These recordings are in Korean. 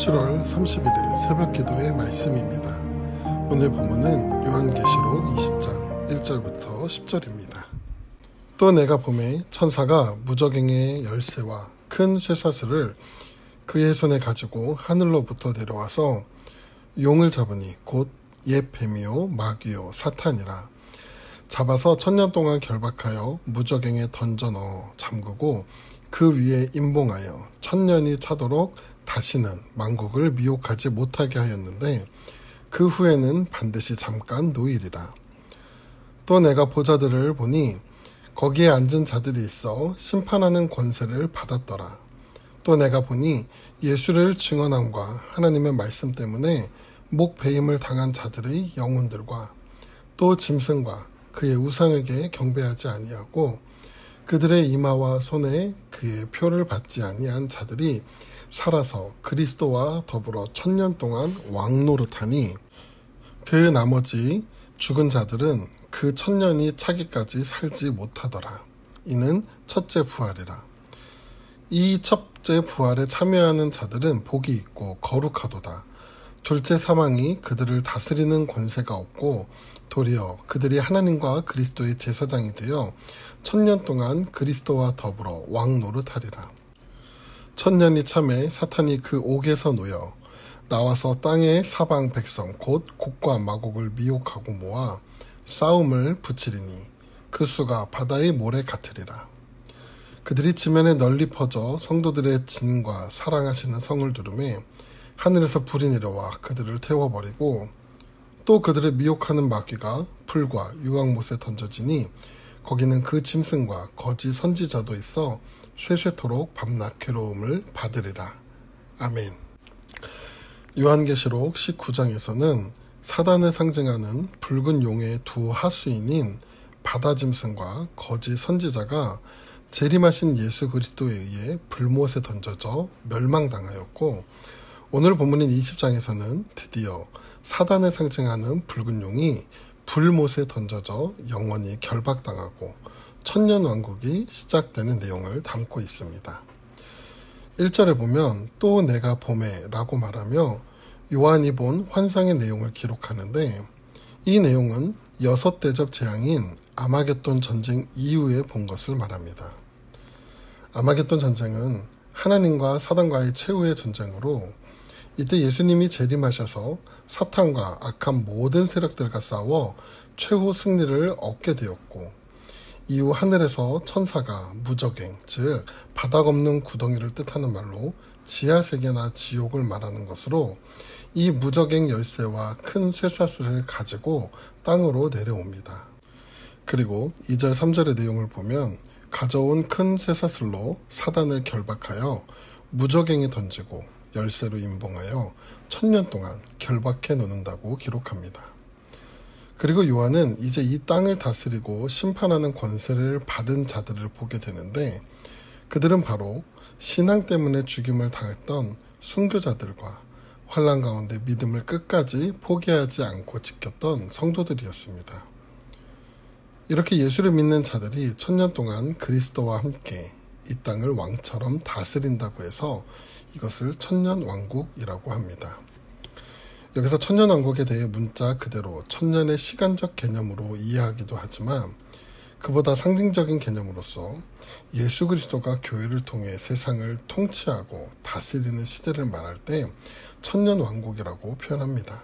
7월 31일 새벽 기도의 말씀입니다. 오늘 본문은 요한계시록 20장 1절부터 10절입니다. 또 내가 보매 천사가 무저갱의 열쇠와 큰 쇠사슬을 그의 손에 가지고 하늘로부터 내려와서 용을 잡으니 곧 옛 뱀이요 마귀요 사탄이라. 잡아서 1000년 동안 결박하여 무저갱에 던져 넣어 잠그고 그 위에 임봉하여 1000년이 차도록 다시는 만국을 미혹하지 못하게 하였는데 그 후에는 반드시 잠깐 노일이라. 또 내가 보좌들을 보니 거기에 앉은 자들이 있어 심판하는 권세를 받았더라. 또 내가 보니 예수를 증언함과 하나님의 말씀 때문에 목배임을 당한 자들의 영혼들과 또 짐승과 그의 우상에게 경배하지 아니하고 그들의 이마와 손에 그의 표를 받지 아니한 자들이 살아서 그리스도와 더불어 1000년 동안 왕노릇하니 그 나머지 죽은 자들은 그 1000년이 차기까지 살지 못하더라. 이는 첫째 부활이라. 이 첫째 부활에 참여하는 자들은 복이 있고 거룩하도다. 둘째 사망이 그들을 다스리는 권세가 없고 도리어 그들이 하나님과 그리스도의 제사장이 되어 1000년 동안 그리스도와 더불어 왕노릇하리라. 1000년이 참에 사탄이 그 옥에서 놓여 나와서 땅의 사방 백성 곧 곡과 마곡을 미혹하고 모아 싸움을 붙이리니 그 수가 바다의 모래 같으리라. 그들이 지면에 널리 퍼져 성도들의 진과 사랑하시는 성을 두르매 하늘에서 불이 내려와 그들을 태워버리고 또 그들을 미혹하는 마귀가 불과 유황못에 던져지니 거기는 그 짐승과 거짓 선지자도 있어 세세토록 밤낮 괴로움을 받으리라. 아멘. 요한계시록 19장에서는 사단을 상징하는 붉은 용의 두 하수인인 바다짐승과 거짓 선지자가 재림하신 예수 그리스도에 의해 불못에 던져져 멸망당하였고, 오늘 본문인 20장에서는 드디어 사단을 상징하는 붉은 용이 불못에 던져져 영원히 결박당하고 1000년 왕국이 시작되는 내용을 담고 있습니다. 1절에 보면 또 내가 보매 라고 말하며 요한이 본 환상의 내용을 기록하는데, 이 내용은 6대접 재앙인 아마겟돈 전쟁 이후에 본 것을 말합니다. 아마겟돈 전쟁은 하나님과 사단과의 최후의 전쟁으로 이때 예수님이 재림하셔서 사탄과 악한 모든 세력들과 싸워 최후 승리를 얻게 되었고, 이후 하늘에서 천사가 무저갱, 즉 바닥 없는 구덩이를 뜻하는 말로 지하세계나 지옥을 말하는 것으로 이 무저갱 열쇠와 큰 쇠사슬을 가지고 땅으로 내려옵니다. 그리고 2절 3절의 내용을 보면 가져온 큰 쇠사슬로 사단을 결박하여 무저갱에 던지고 열쇠로 임봉하여 1000년 동안 결박해 놓는다고 기록합니다. 그리고 요한은 이제 이 땅을 다스리고 심판하는 권세를 받은 자들을 보게 되는데, 그들은 바로 신앙 때문에 죽임을 당했던 순교자들과 환난 가운데 믿음을 끝까지 포기하지 않고 지켰던 성도들이었습니다. 이렇게 예수를 믿는 자들이 1000년 동안 그리스도와 함께 이 땅을 왕처럼 다스린다고 해서 이것을 천년왕국이라고 합니다. 여기서 천년왕국에 대해 문자 그대로 천년의 시간적 개념으로 이해하기도 하지만, 그보다 상징적인 개념으로서 예수 그리스도가 교회를 통해 세상을 통치하고 다스리는 시대를 말할 때 천년왕국이라고 표현합니다.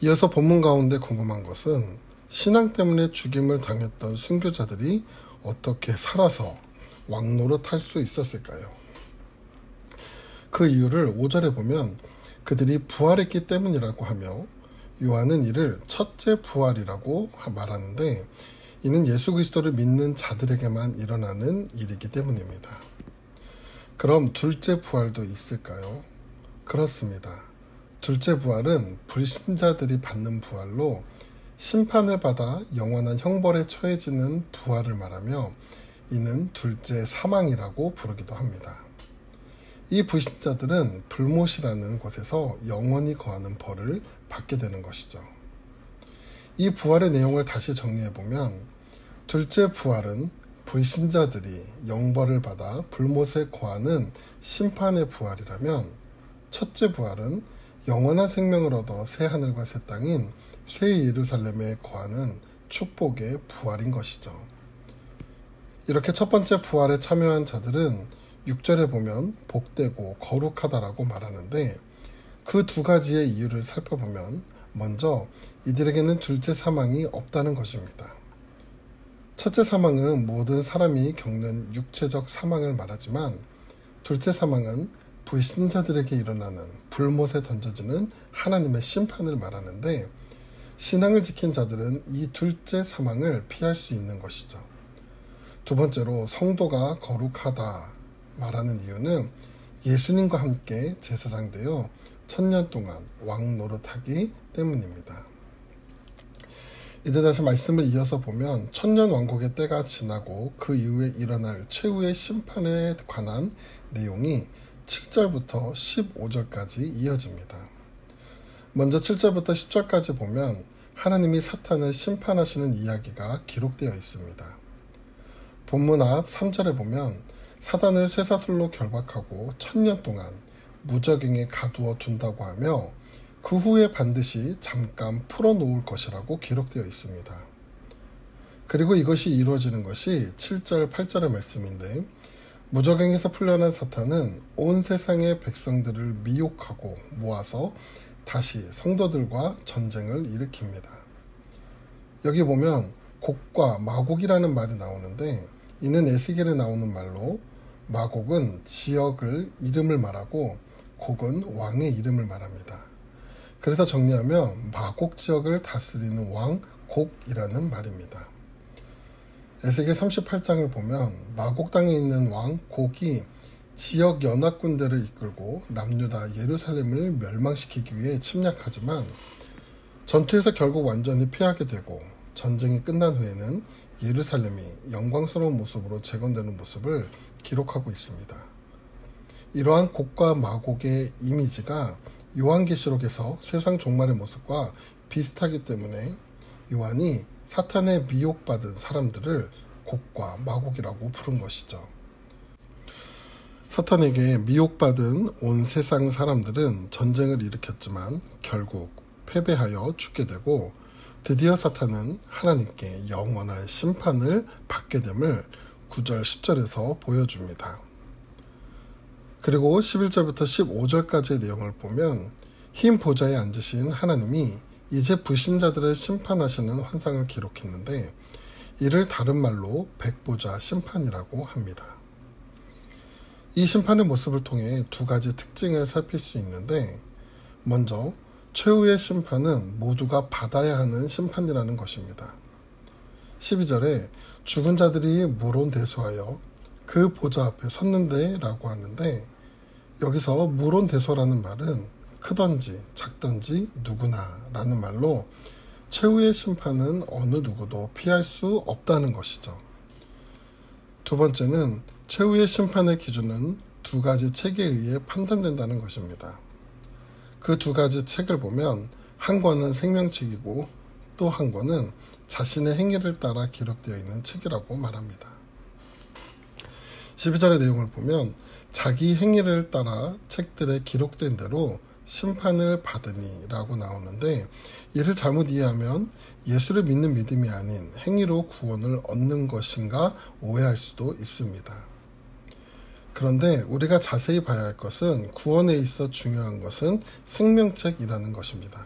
이어서 본문 가운데 궁금한 것은 신앙 때문에 죽임을 당했던 순교자들이 어떻게 살아서 왕노릇할 수 있었을까요? 그 이유를 5절에 보면 그들이 부활했기 때문이라고 하며, 요한은 이를 첫째 부활이라고 말하는데, 이는 예수 그리스도를 믿는 자들에게만 일어나는 일이기 때문입니다. 그럼 둘째 부활도 있을까요? 그렇습니다. 둘째 부활은 불신자들이 받는 부활로 심판을 받아 영원한 형벌에 처해지는 부활을 말하며, 이는 둘째 사망이라고 부르기도 합니다. 이 불신자들은 불못이라는 곳에서 영원히 거하는 벌을 받게 되는 것이죠. 이 부활의 내용을 다시 정리해보면, 둘째 부활은 불신자들이 영벌을 받아 불못에 거하는 심판의 부활이라면, 첫째 부활은 영원한 생명을 얻어 새 하늘과 새 땅인 새 예루살렘에 거하는 축복의 부활인 것이죠. 이렇게 첫 번째 부활에 참여한 자들은 6절에 보면 복되고 거룩하다라고 말하는데, 그 두 가지의 이유를 살펴보면 먼저 이들에게는 둘째 사망이 없다는 것입니다. 첫째 사망은 모든 사람이 겪는 육체적 사망을 말하지만, 둘째 사망은 불신자들에게 일어나는 불못에 던져지는 하나님의 심판을 말하는데, 신앙을 지킨 자들은 이 둘째 사망을 피할 수 있는 것이죠. 두 번째로 성도가 거룩하다 말하는 이유는 예수님과 함께 제사장 되어 1000년 동안 왕 노릇하기 때문입니다. 이제 다시 말씀을 이어서 보면 1000년 왕국의 때가 지나고 그 이후에 일어날 최후의 심판에 관한 내용이 7절부터 15절까지 이어집니다. 먼저 7절부터 10절까지 보면 하나님이 사탄을 심판하시는 이야기가 기록되어 있습니다. 본문 앞 3절에 보면 사단을 쇠사슬로 결박하고 1000년 동안 무적행에 가두어 둔다고 하며 그 후에 반드시 잠깐 풀어놓을 것이라고 기록되어 있습니다. 그리고 이것이 이루어지는 것이 7절, 8절의 말씀인데, 무적행에서 풀려난 사탄은 온 세상의 백성들을 미혹하고 모아서 다시 성도들과 전쟁을 일으킵니다. 여기 보면 곡과 마곡이라는 말이 나오는데, 이는 에스겔에 나오는 말로 마곡은 지역을 이름을 말하고 곡은 왕의 이름을 말합니다. 그래서 정리하면 마곡 지역을 다스리는 왕 곡이라는 말입니다. 에스겔 38장을 보면 마곡 땅에 있는 왕 곡이 지역 연합군대를 이끌고 남유다 예루살렘을 멸망시키기 위해 침략하지만 전투에서 결국 완전히 피하게 되고, 전쟁이 끝난 후에는 예루살렘이 영광스러운 모습으로 재건되는 모습을 기록하고 있습니다. 이러한 곡과 마곡의 이미지가 요한계시록에서 세상 종말의 모습과 비슷하기 때문에 요한이 사탄에 미혹받은 사람들을 곡과 마곡이라고 부른 것이죠. 사탄에게 미혹받은 온 세상 사람들은 전쟁을 일으켰지만 결국 패배하여 죽게 되고, 드디어 사탄은 하나님께 영원한 심판을 받게 됨을 9절 10절에서 보여줍니다. 그리고 11절부터 15절까지의 내용을 보면 흰 보좌에 앉으신 하나님이 이제 불신자들을 심판하시는 환상을 기록했는데, 이를 다른 말로 백보좌 심판이라고 합니다. 이 심판의 모습을 통해 두 가지 특징을 살필 수 있는데, 먼저 최후의 심판은 모두가 받아야 하는 심판이라는 것입니다. 12절에 죽은 자들이 물온대소하여 그 보좌 앞에 섰는데 라고 하는데, 여기서 물온대소라는 말은 크던지 작던지 누구나 라는 말로 최후의 심판은 어느 누구도 피할 수 없다는 것이죠. 두 번째는 최후의 심판의 기준은 두 가지 책에 의해 판단된다는 것입니다. 그 두 가지 책을 보면 한 권은 생명책이고 또 한 권은 자신의 행위를 따라 기록되어 있는 책이라고 말합니다. 12절의 내용을 보면 자기 행위를 따라 책들에 기록된 대로 심판을 받으니 라고 나오는데, 이를 잘못 이해하면 예수를 믿는 믿음이 아닌 행위로 구원을 얻는 것인가 오해할 수도 있습니다. 그런데 우리가 자세히 봐야 할 것은 구원에 있어 중요한 것은 생명책이라는 것입니다.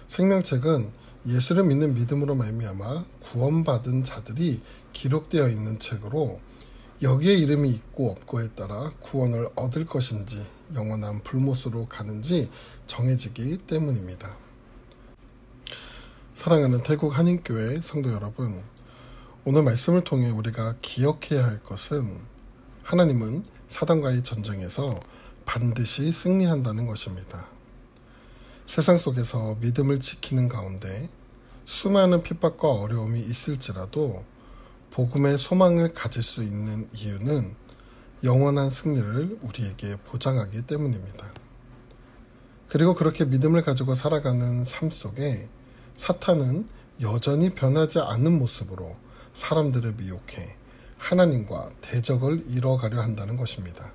생명책은 예수를 믿는 믿음으로 말미암아 구원받은 자들이 기록되어 있는 책으로, 여기에 이름이 있고 없고에 따라 구원을 얻을 것인지 영원한 불못으로 가는지 정해지기 때문입니다. 사랑하는 태국 한인교회 성도 여러분, 오늘 말씀을 통해 우리가 기억해야 할 것은 하나님은 사단과의 전쟁에서 반드시 승리한다는 것입니다. 세상 속에서 믿음을 지키는 가운데 수많은 핍박과 어려움이 있을지라도 복음의 소망을 가질 수 있는 이유는 영원한 승리를 우리에게 보장하기 때문입니다. 그리고 그렇게 믿음을 가지고 살아가는 삶 속에 사탄은 여전히 변하지 않는 모습으로 사람들을 미혹해 하나님과 대적을 이뤄가려 한다는 것입니다.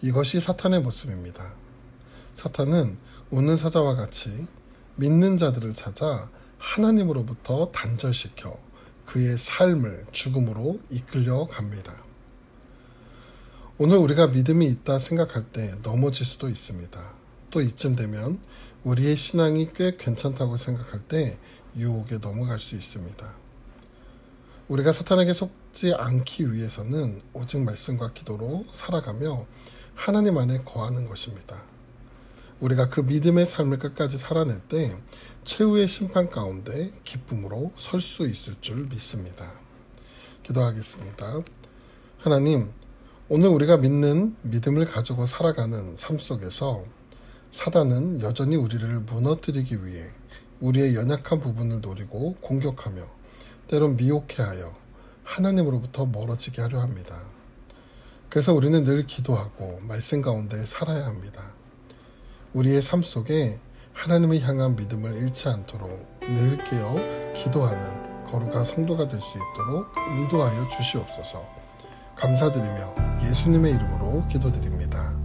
이것이 사탄의 모습입니다. 사탄은 웃는 사자와 같이 믿는 자들을 찾아 하나님으로부터 단절시켜 그의 삶을 죽음으로 이끌려 갑니다. 오늘 우리가 믿음이 있다 생각할 때 넘어질 수도 있습니다. 또 이쯤 되면 우리의 신앙이 꽤 괜찮다고 생각할 때 유혹에 넘어갈 수 있습니다. 우리가 사탄에게 속지 않기 위해서는 오직 말씀과 기도로 살아가며 하나님 안에 거하는 것입니다. 우리가 그 믿음의 삶을 끝까지 살아낼 때 최후의 심판 가운데 기쁨으로 설 수 있을 줄 믿습니다. 기도하겠습니다. 하나님, 오늘 우리가 믿는 믿음을 가지고 살아가는 삶 속에서 사단은 여전히 우리를 무너뜨리기 위해 우리의 연약한 부분을 노리고 공격하며 때론 미혹해하여 하나님으로부터 멀어지게 하려 합니다. 그래서 우리는 늘 기도하고 말씀 가운데 살아야 합니다. 우리의 삶 속에 하나님을 향한 믿음을 잃지 않도록 늘 깨어 기도하는 거룩한 성도가 될 수 있도록 인도하여 주시옵소서. 감사드리며 예수님의 이름으로 기도드립니다.